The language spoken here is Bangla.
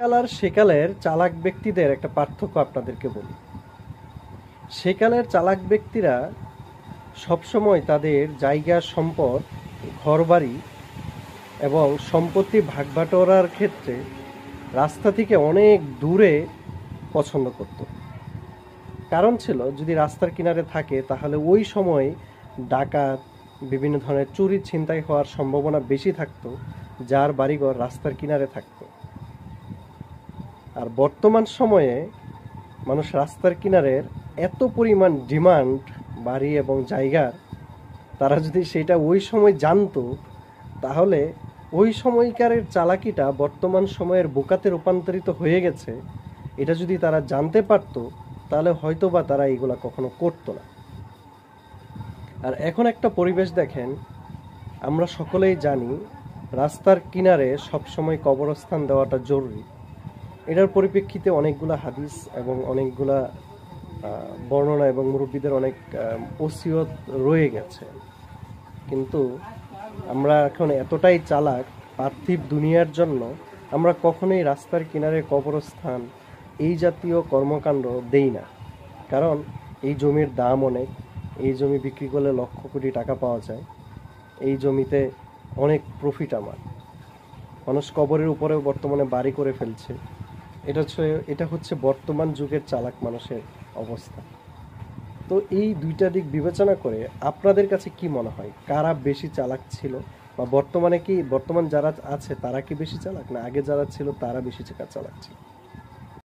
কাল আর সেকালের চালাক ব্যক্তিদের একটা পার্থক্য আপনাদেরকে বলি। সেকালের চালাক ব্যক্তিরা সবসময় তাদের জায়গা, সম্পদ, ঘরবাড়ি এবং সম্পত্তি ভাগবাটোয়ারার ক্ষেত্রে রাস্তা থেকে অনেক দূরে পছন্দ করত। কারণ ছিল, যদি রাস্তার কিনারে থাকে তাহলে ওই সময় ডাকাত, বিভিন্ন ধরনের চুরি ছিনতাই হওয়ার সম্ভাবনা বেশি থাকতো, যার বাড়িঘর রাস্তার কিনারে থাকতো। আর বর্তমান সময়ে মানুষ রাস্তার কিনারের এত পরিমাণ ডিমান্ড বাড়ি এবং জায়গার, তারা যদি সেটা ওই সময় জানতো তাহলে ওই সময়কারের চালাকিটা বর্তমান সময়ের বোকাতে রূপান্তরিত হয়ে গেছে, এটা যদি তারা জানতে পারতো তাহলে হয়তো বা তারা এগুলা কখনো করতো না। আর এখন একটা পরিবেশ দেখেন, আমরা সকলেই জানি রাস্তার কিনারে সবসময় কবরস্থান দেওয়াটা জরুরি। এটার পরিপ্রেক্ষিতে অনেকগুলা হাদিস এবং অনেকগুলা বর্ণনা এবং মুরব্বীদের অনেক ওসিয়ত রয়ে গেছে। কিন্তু আমরা এখন এতটাই চালাক, পার্থিব দুনিয়ার জন্য আমরা কখনোই রাস্তার কিনারে কবরস্থান এই জাতীয় কর্মকাণ্ড দেই না। কারণ এই জমির দাম অনেক, এই জমি বিক্রি করলে লক্ষ কোটি টাকা পাওয়া যায়, এই জমিতে অনেক প্রফিট আমার। মানুষ কবরের উপরেও বর্তমানে বাড়ি করে ফেলছে। এটা হচ্ছে বর্তমান যুগের চালাক মানুষের অবস্থা। তো এই দুইটা দিক বিবেচনা করে আপনাদের কাছে কি মনে হয়, কারা বেশি চালাক ছিল? বা বর্তমান যারা আছে তারা কি বেশি চালাক, না আগে যারা ছিল তারা বেশি চালাক ছিল?